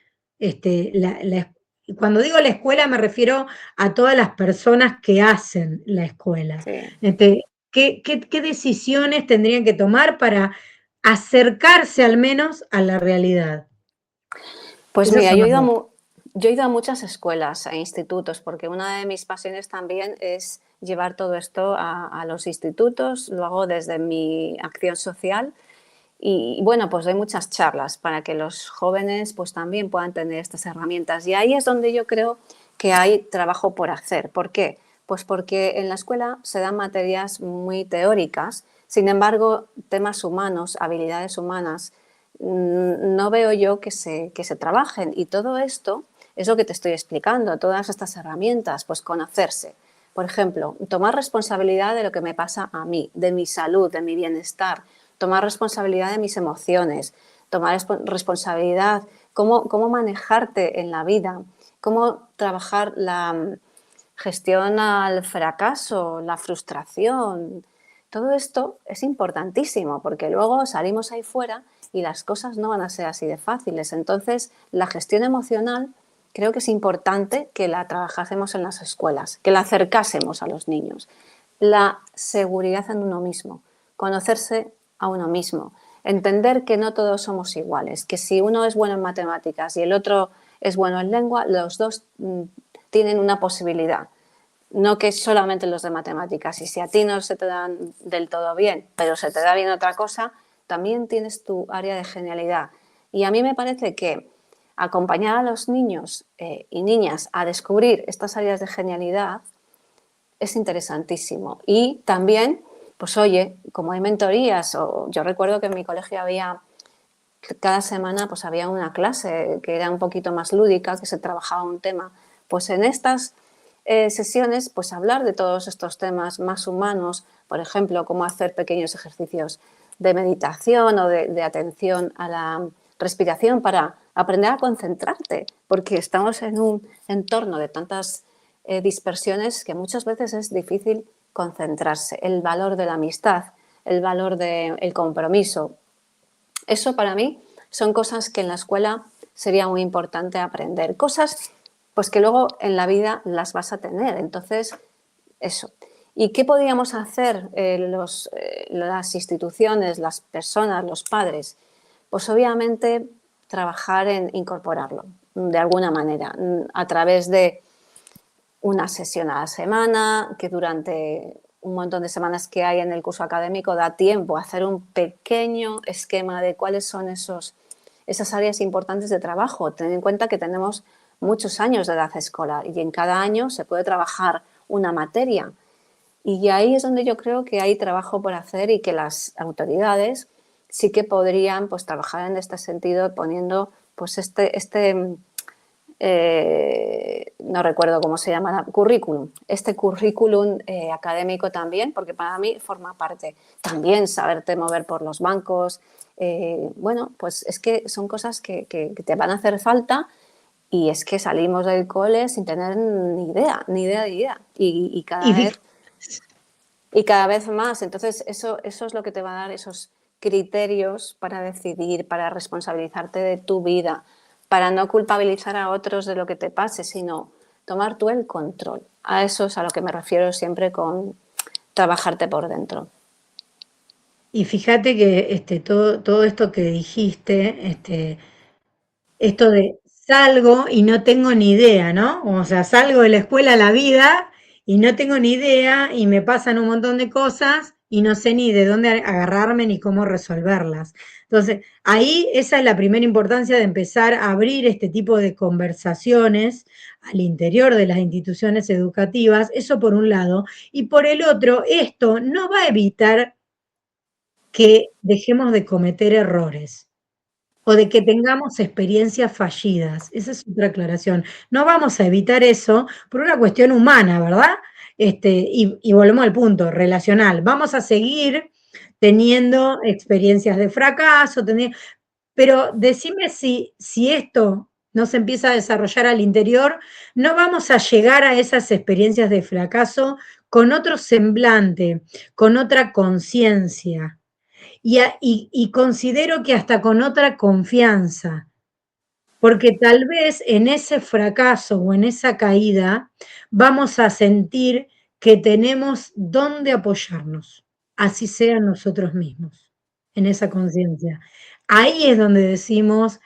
Speaker 1: cuando digo la escuela me refiero a todas las personas que hacen la escuela.
Speaker 2: Sí.
Speaker 1: ¿Qué decisiones tendrían que tomar para acercarse al menos a la realidad?
Speaker 2: Pues
Speaker 1: Esas
Speaker 2: mira,
Speaker 1: son las dos.
Speaker 2: yo he ido a muchas escuelas e institutos, porque una de mis pasiones también es llevar todo esto a los institutos, lo hago desde mi acción social y bueno, pues doy muchas charlas para que los jóvenes pues también puedan tener estas herramientas. Y ahí es donde yo creo que hay trabajo por hacer. ¿Por qué? Pues porque en la escuela se dan materias muy teóricas, sin embargo, temas humanos, habilidades humanas, no veo yo que se trabajen. Y todo esto es lo que te estoy explicando, todas estas herramientas, pues conocerse. Por ejemplo, tomar responsabilidad de lo que me pasa a mí, de mi salud, de mi bienestar, tomar responsabilidad de mis emociones, tomar responsabilidad, cómo manejarte en la vida, cómo trabajar la gestión al fracaso, la frustración. Todo esto es importantísimo porque luego salimos ahí fuera y las cosas no van a ser así de fáciles. Entonces, la gestión emocional creo que es importante que la trabajásemos en las escuelas, que la acercásemos a los niños. La seguridad en uno mismo, conocerse a uno mismo, entender que no todos somos iguales, que si uno es bueno en matemáticas y el otro es bueno en lengua, los dos tienen una posibilidad. No que solamente los de matemáticas. Y si a ti no se te dan del todo bien, pero se te da bien otra cosa, también tienes tu área de genialidad. Y a mí me parece que acompañar a los niños y niñas a descubrir estas áreas de genialidad es interesantísimo. Y también, pues oye, como hay mentorías, o yo recuerdo que en mi colegio había, cada semana pues había una clase que era un poquito más lúdica, que se trabajaba un tema. Pues en estas sesiones, pues hablar de todos estos temas más humanos, por ejemplo, cómo hacer pequeños ejercicios de meditación o de atención a la respiración para aprender a concentrarte, porque estamos en un entorno de tantas dispersiones que muchas veces es difícil concentrarse. El valor de la amistad, el valor del compromiso. Eso para mí son cosas que en la escuela sería muy importante aprender. Cosas pues que luego en la vida las vas a tener. Entonces, eso. ¿Y qué podríamos hacer las instituciones, las personas, los padres? Pues obviamente trabajar en incorporarlo de alguna manera, a través de una sesión a la semana, que durante un montón de semanas que hay en el curso académico da tiempo a hacer un pequeño esquema de cuáles son esas áreas importantes de trabajo. Ten en cuenta que tenemos muchos años de edad escolar y en cada año se puede trabajar una materia. Y ahí es donde yo creo que hay trabajo por hacer y que las autoridades sí que podrían pues trabajar en este sentido poniendo pues no recuerdo cómo se llama, currículum. Este currículum académico también, porque para mí forma parte. También saberte mover por los bancos. Bueno, pues es que son cosas que te van a hacer falta y es que salimos del cole sin tener ni idea. Y
Speaker 1: Y
Speaker 2: cada vez más. Entonces, eso es lo que te va a dar esos criterios para decidir, para responsabilizarte de tu vida, para no culpabilizar a otros de lo que te pase, sino tomar tú el control. A eso es a lo que me refiero siempre con trabajarte por dentro.
Speaker 1: y fíjate que todo esto que dijiste, esto de salgo y no tengo ni idea, ¿no? O sea, salgo de la escuela a la vida y no tengo ni idea y me pasan un montón de cosas y no sé ni de dónde agarrarme ni cómo resolverlas. Entonces, ahí esa es la primera importancia de empezar a abrir este tipo de conversaciones al interior de las instituciones educativas, eso por un lado, y por el otro, esto no va a evitar que dejemos de cometer errores o de que tengamos experiencias fallidas. Esa es otra aclaración. No vamos a evitar eso por una cuestión humana, ¿verdad? Y volvemos al punto, relacional. Vamos a seguir teniendo experiencias de fracaso, pero decime si esto no se empieza a desarrollar al interior, no vamos a llegar a esas experiencias de fracaso con otro semblante, con otra conciencia. Y considero que hasta con otra confianza, porque tal vez en ese fracaso o en esa caída vamos a sentir que tenemos dónde apoyarnos, así sean nosotros mismos, en esa conciencia. Ahí es donde decimos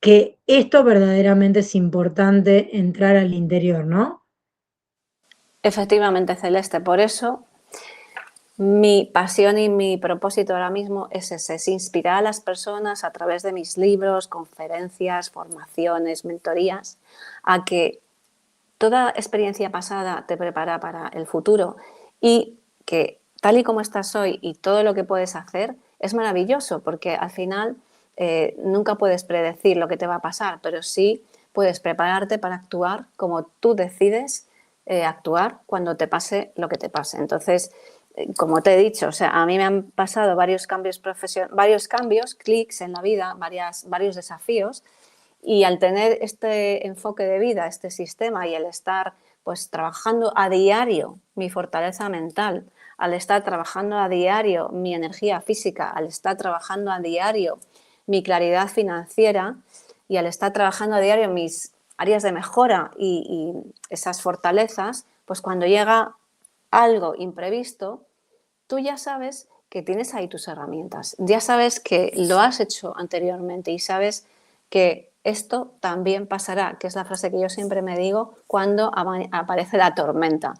Speaker 1: que esto verdaderamente es importante entrar al interior, ¿no?
Speaker 2: Efectivamente, Celeste, por eso mi pasión y mi propósito ahora mismo es ese, es inspirar a las personas a través de mis libros, conferencias, formaciones, mentorías, a que toda experiencia pasada te prepara para el futuro y que tal y como estás hoy y todo lo que puedes hacer es maravilloso porque al final nunca puedes predecir lo que te va a pasar, pero sí puedes prepararte para actuar como tú decides actuar cuando te pase lo que te pase. Entonces, como te he dicho, o sea, a mí me han pasado varios cambios clics en la vida, varios desafíos y al tener este enfoque de vida, este sistema y el estar pues trabajando a diario mi fortaleza mental, al estar trabajando a diario mi energía física, al estar trabajando a diario mi claridad financiera y al estar trabajando a diario mis áreas de mejora y esas fortalezas, pues cuando llega algo imprevisto, tú ya sabes que tienes ahí tus herramientas, ya sabes que lo has hecho anteriormente y sabes que esto también pasará, que es la frase que yo siempre me digo cuando aparece la tormenta.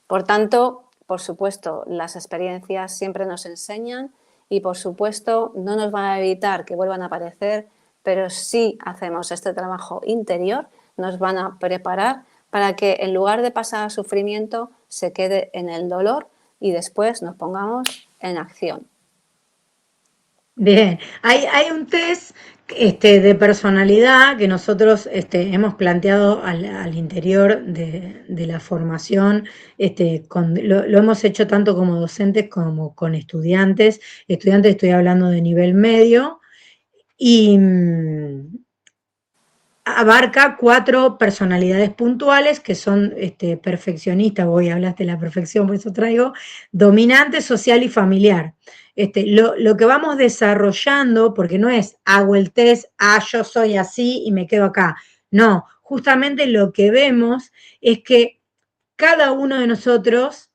Speaker 2: Por tanto, por supuesto, las experiencias siempre nos enseñan y por supuesto no nos van a evitar que vuelvan a aparecer, pero si hacemos este trabajo interior, nos van a preparar para que en lugar de pasar sufrimiento se quede en el dolor y después nos pongamos en acción.
Speaker 1: Bien, hay un test de personalidad que nosotros hemos planteado al interior de la formación, lo hemos hecho tanto como docentes como con estudiantes. Estudiantes estoy hablando de nivel medio y abarca 4 personalidades puntuales que son perfeccionistas, voy a hablar de la perfección, por eso traigo, dominante, social y familiar. Lo que vamos desarrollando, porque no es hago el test, yo soy así y me quedo acá. No, justamente lo que vemos es que cada uno de nosotros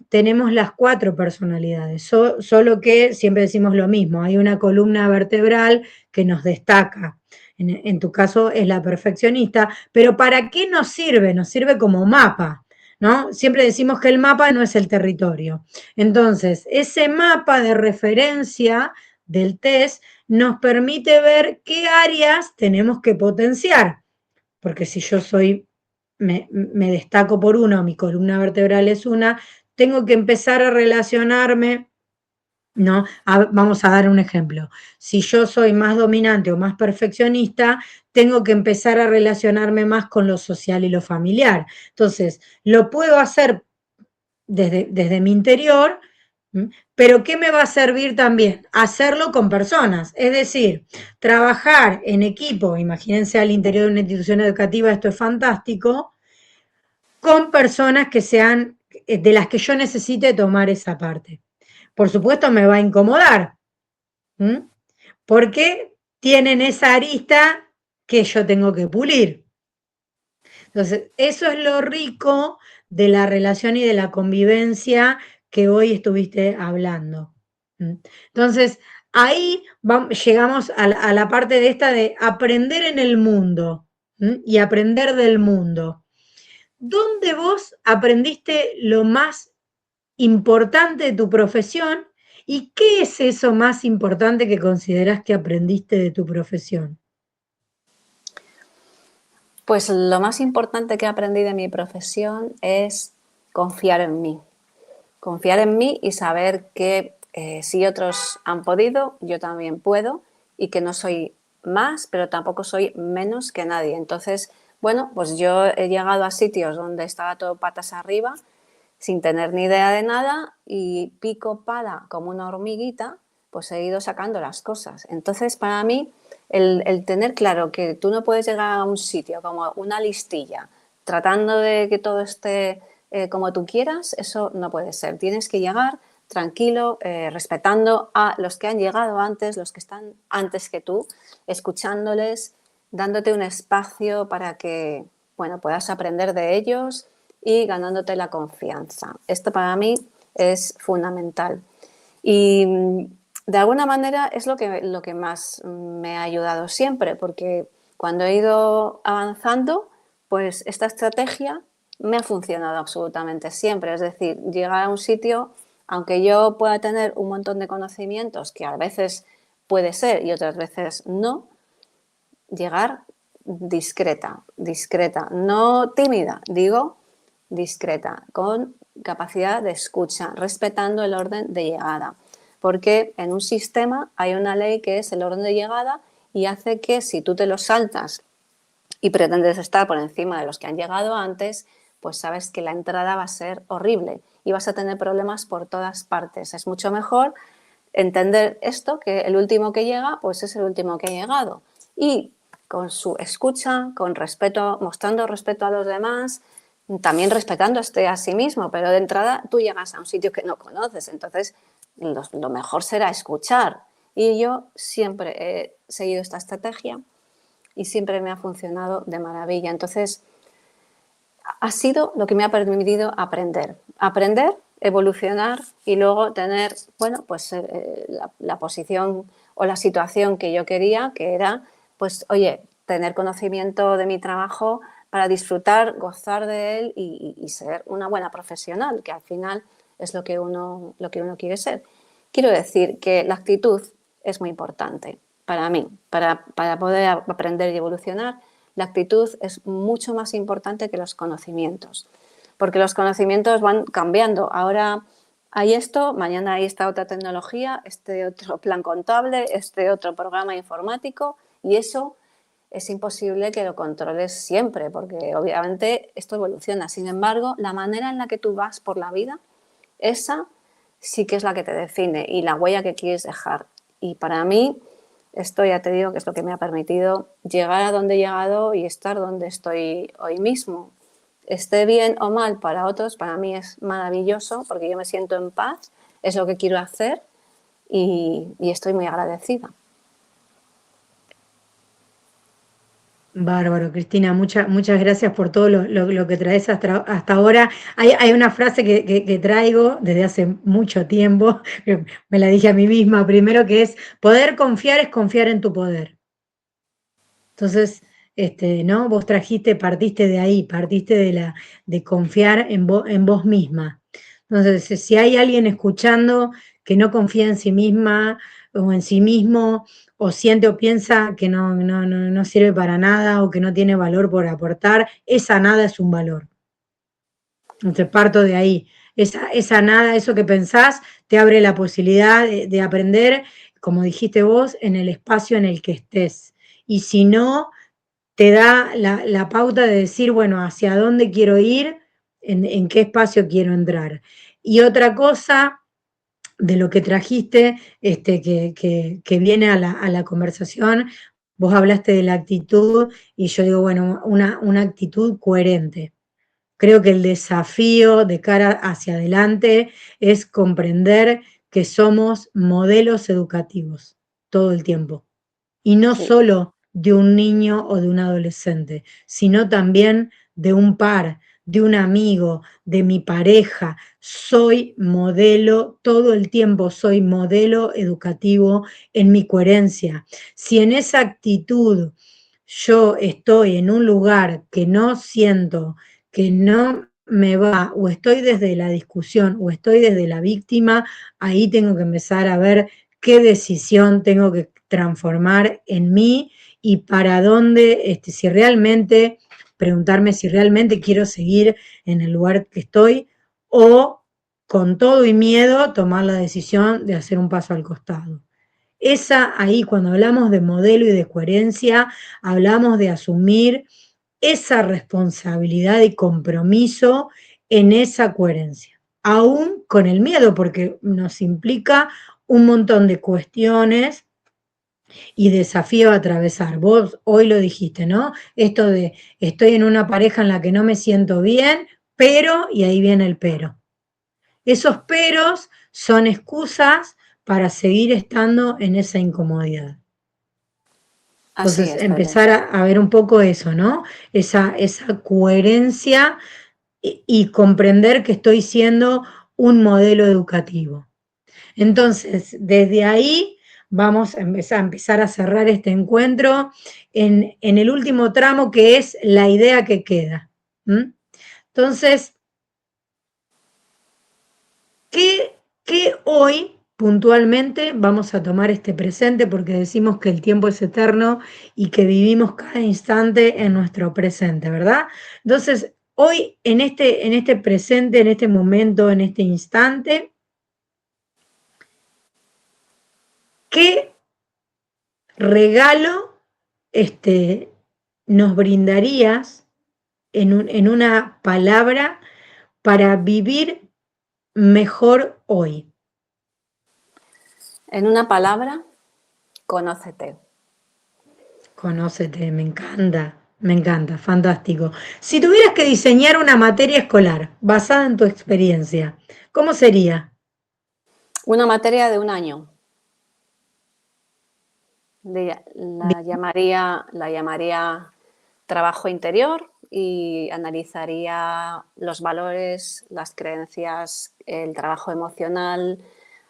Speaker 1: tenemos las 4 personalidades, solo que siempre decimos lo mismo, hay una columna vertebral que nos destaca. En tu caso es la perfeccionista, pero ¿para qué nos sirve? Nos sirve como mapa, ¿no? Siempre decimos que el mapa no es el territorio. Entonces, ese mapa de referencia del test nos permite ver qué áreas tenemos que potenciar. porque si yo me destaco por una, o mi columna vertebral es una, tengo que empezar a relacionarme, ¿no? Vamos a dar un ejemplo. Si yo soy más dominante o más perfeccionista, tengo que empezar a relacionarme más con lo social y lo familiar. Entonces, lo puedo hacer desde mi interior, pero ¿qué me va a servir también? Hacerlo con personas, es decir, trabajar en equipo, imagínense al interior de una institución educativa, esto es fantástico, con personas que sean de las que yo necesite tomar esa parte. Por supuesto me va a incomodar, porque tienen esa arista que yo tengo que pulir. Entonces, eso es lo rico de la relación y de la convivencia que hoy estuviste hablando. Entonces, ahí llegamos a la parte de esta de aprender en el mundo y aprender del mundo. ¿Dónde vos aprendiste lo más importante de tu profesión y qué es eso más importante que considerás que aprendiste de tu profesión?
Speaker 2: Pues lo más importante que aprendí de mi profesión es confiar en mí. Confiar en mí y saber que si otros han podido, yo también puedo y que no soy más, pero tampoco soy menos que nadie. Entonces, bueno, pues yo he llegado a sitios donde estaba todo patas arriba, sin tener ni idea de nada y pico pala como una hormiguita, pues he ido sacando las cosas. Entonces, para mí, el tener claro que tú no puedes llegar a un sitio como una listilla, tratando de que todo esté como tú quieras, eso no puede ser. Tienes que llegar tranquilo, respetando a los que han llegado antes, los que están antes que tú, escuchándoles, dándote un espacio para que, bueno, puedas aprender de ellos y ganándote la confianza. Esto para mí es fundamental. Y de alguna manera es lo que más me ha ayudado siempre, porque cuando he ido avanzando, pues esta estrategia me ha funcionado absolutamente siempre. Es decir, llegar a un sitio, aunque yo pueda tener un montón de conocimientos, que a veces puede ser y otras veces no, llegar discreta, discreta, no tímida, digo discreta, con capacidad de escucha, respetando el orden de llegada. Porque en un sistema hay una ley que es el orden de llegada y hace que si tú te lo saltas y pretendes estar por encima de los que han llegado antes, pues sabes que la entrada va a ser horrible y vas a tener problemas por todas partes. Es mucho mejor entender esto, que el último que llega, pues es el último que ha llegado. Y con su escucha, con respeto, mostrando respeto a los demás, también respetándose a sí mismo, pero de entrada tú llegas a un sitio que no conoces, entonces lo mejor será escuchar. Y yo siempre he seguido esta estrategia y siempre me ha funcionado de maravilla. Entonces, ha sido lo que me ha permitido aprender. Aprender, evolucionar y luego tener, bueno, pues la posición o la situación que yo quería, que era, pues, oye, tener conocimiento de mi trabajo para disfrutar, gozar de él y ser una buena profesional, que al final es lo que uno quiere ser. Quiero decir que la actitud es muy importante para mí, para poder aprender y evolucionar. La actitud es mucho más importante que los conocimientos, porque los conocimientos van cambiando. Ahora hay esto, mañana hay esta otra tecnología, este otro plan contable, este otro programa informático, y eso es imposible que lo controles siempre, porque obviamente esto evoluciona. Sin embargo, la manera en la que tú vas por la vida, esa sí que es la que te define y la huella que quieres dejar. Y para mí, esto ya te digo que es lo que me ha permitido llegar a donde he llegado y estar donde estoy hoy mismo. Esté bien o mal para otros, para mí es maravilloso porque yo me siento en paz, es lo que quiero hacer y estoy muy agradecida.
Speaker 1: Bárbaro, Cristina, muchas gracias por todo lo que traes hasta ahora. Hay una frase que traigo desde hace mucho tiempo, que me la dije a mí misma primero, que es, poder confiar es confiar en tu poder. Entonces, ¿no? Vos partiste de ahí, partiste de confiar en vos misma. Entonces, si hay alguien escuchando que no confía en sí misma o en sí mismo, o siente o piensa que no sirve para nada o que no tiene valor por aportar, esa nada es un valor. Entonces parto de ahí. Esa nada, eso que pensás, te abre la posibilidad de aprender, como dijiste vos, en el espacio en el que estés. Y si no, te da la pauta de decir, bueno, hacia dónde quiero ir, en qué espacio quiero entrar. Y otra cosa de lo que trajiste, que viene a la conversación, vos hablaste de la actitud y yo digo, bueno, una actitud coherente. Creo que el desafío de cara hacia adelante es comprender que somos modelos educativos todo el tiempo. Y no
Speaker 2: Sí.
Speaker 1: solo de un niño o de un adolescente, sino también de un par, de un amigo, de mi pareja. Soy modelo todo el tiempo, soy modelo educativo en mi coherencia. Si en esa actitud yo estoy en un lugar que no siento, que no me va, o estoy desde la discusión, o estoy desde la víctima, ahí tengo que empezar a ver qué decisión tengo que transformar en mí y para dónde, si realmente, preguntarme si realmente quiero seguir en el lugar que estoy o con todo y miedo tomar la decisión de hacer un paso al costado. Esa ahí, cuando hablamos de modelo y de coherencia, hablamos de asumir esa responsabilidad y compromiso en esa coherencia, aún con el miedo, porque nos implica un montón de cuestiones y desafío a atravesar. Vos hoy lo dijiste, ¿no? Esto de estoy en una pareja en la que no me siento bien, pero, y ahí viene el pero. Esos peros son excusas para seguir estando en esa incomodidad.
Speaker 2: Así
Speaker 1: Entonces,
Speaker 2: es,
Speaker 1: empezar
Speaker 2: Teresa.
Speaker 1: a ver un poco eso, ¿no? Esa coherencia y comprender que estoy siendo un modelo educativo. Entonces, desde ahí vamos a empezar a cerrar este encuentro en el último tramo que es la idea que queda. ¿Mm? Entonces, ¿qué hoy puntualmente vamos a tomar este presente? Porque decimos que el tiempo es eterno y que vivimos cada instante en nuestro presente, ¿verdad? Entonces, hoy en este presente, en este momento, en este instante, ¿qué regalo nos brindarías en una palabra para vivir mejor hoy?
Speaker 2: En una palabra, conócete.
Speaker 1: Conócete, me encanta, fantástico. Si tuvieras que diseñar una materia escolar basada en tu experiencia, ¿cómo sería?
Speaker 2: Una materia de un año.
Speaker 1: Bien,
Speaker 2: La llamaría trabajo interior y analizaría los valores, las creencias, el trabajo emocional,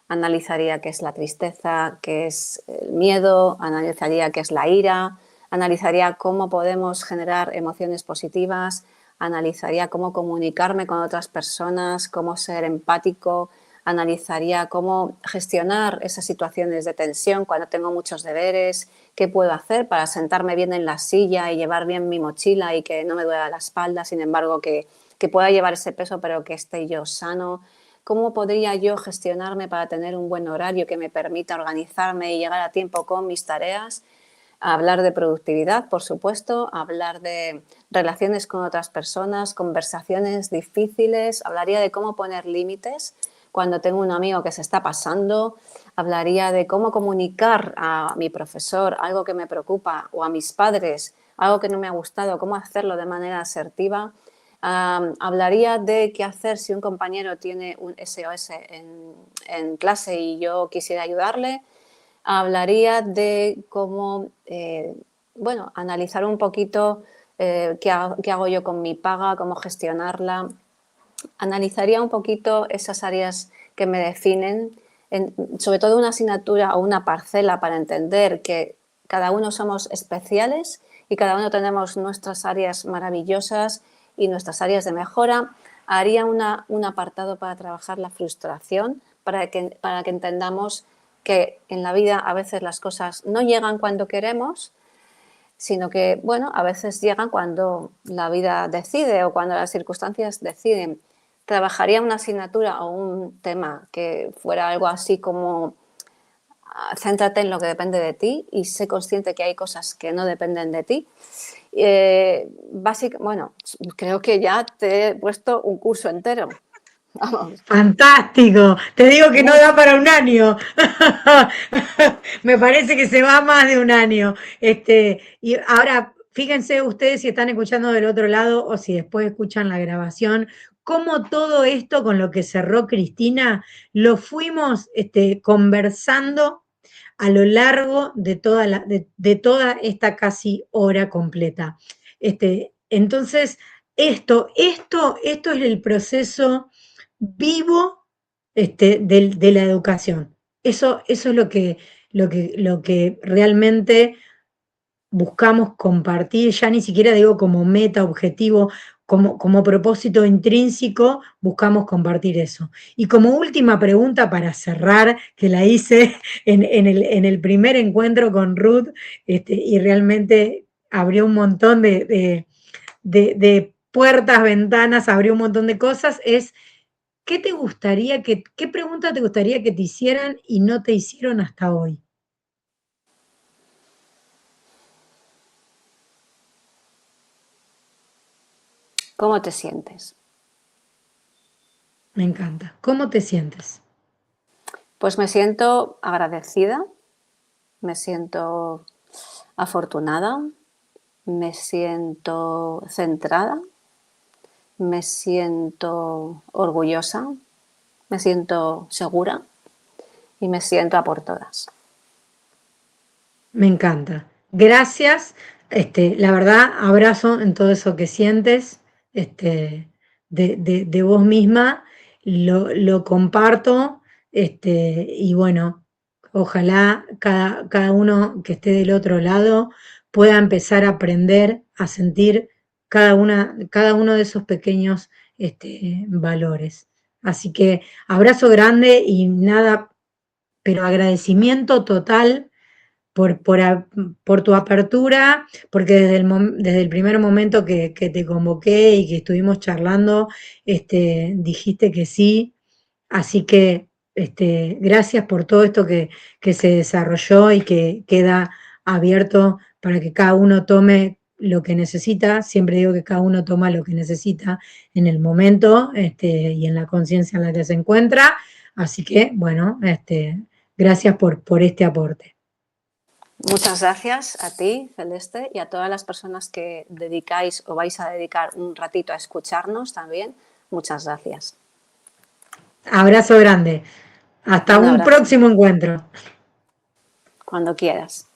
Speaker 2: analizaría qué es la tristeza, qué es el miedo, analizaría qué es la ira, analizaría cómo podemos generar emociones positivas, analizaría cómo comunicarme con otras personas, cómo ser empático, analizaría cómo gestionar esas situaciones de tensión cuando tengo muchos deberes, qué puedo hacer para sentarme bien en la silla y llevar bien mi mochila y que no me duela la espalda, sin embargo que pueda llevar ese peso pero que esté yo sano. ¿Cómo podría yo gestionarme para tener un buen horario que me permita organizarme y llegar a tiempo con mis tareas? Hablar de productividad, por supuesto, hablar de relaciones con otras personas, conversaciones difíciles, hablaría de cómo poner límites cuando tengo un amigo que se está pasando, hablaría de cómo comunicar a mi profesor algo que me preocupa o a mis padres algo que no me ha gustado, cómo hacerlo de manera asertiva. Hablaría de qué hacer si un compañero tiene un SOS en clase y yo quisiera ayudarle. Hablaría de cómo, bueno, analizar un poquito qué hago yo con mi paga, cómo gestionarla. Analizaría un poquito esas áreas que me definen, sobre todo una asignatura o una parcela para entender que cada uno somos especiales y cada uno tenemos nuestras áreas maravillosas y nuestras áreas de mejora. Haría un apartado para trabajar la frustración, para que entendamos que en la vida a veces las cosas no llegan cuando queremos, sino que, bueno, a veces llegan cuando la vida decide o cuando las circunstancias deciden. Trabajaría una asignatura o un tema que fuera algo así como céntrate en lo que depende de ti y sé consciente que hay cosas que no dependen de ti. Bueno, creo que ya te he puesto un curso entero. Vamos.
Speaker 1: Fantástico, te digo que no da para un año. Me parece que se va más de un año. Y ahora, fíjense ustedes si están escuchando del otro lado o si después escuchan la grabación, cómo todo esto con lo que cerró Cristina lo fuimos conversando a lo largo de de toda esta casi hora completa. Entonces, esto es el proceso vivo de la educación. Eso es lo que realmente buscamos compartir, ya ni siquiera digo como meta, objetivo, como propósito intrínseco, buscamos compartir eso. Y como última pregunta para cerrar, que la hice en el primer encuentro con Ruth, y realmente abrió un montón de puertas, ventanas, abrió un montón de cosas, es qué pregunta te gustaría que te hicieran y no te hicieron hasta hoy?
Speaker 2: ¿Cómo te sientes?
Speaker 1: Me encanta. ¿Cómo te sientes?
Speaker 2: Pues me siento agradecida, me siento afortunada, me siento centrada, me siento orgullosa, me siento segura y me siento a por todas.
Speaker 1: Me encanta. Gracias. La verdad, abrazo en todo eso que sientes, de vos misma, lo comparto, y bueno, ojalá cada uno que esté del otro lado pueda empezar a aprender a sentir cada uno de esos pequeños, valores. Así que abrazo grande y nada, pero agradecimiento total por tu apertura, porque desde el primer momento que te convoqué y que estuvimos charlando, dijiste que sí. Así que gracias por todo esto que se desarrolló y que queda abierto para que cada uno tome lo que necesita. Siempre digo que cada uno toma lo que necesita en el momento, y en la conciencia en la que se encuentra. Así que, bueno, gracias por este aporte.
Speaker 2: Muchas gracias a ti, Celeste, y a todas las personas que dedicáis o vais a dedicar un ratito a escucharnos también. Muchas gracias.
Speaker 1: Abrazo grande. Hasta
Speaker 2: Un
Speaker 1: un
Speaker 2: abrazo.
Speaker 1: próximo encuentro.
Speaker 2: Cuando quieras.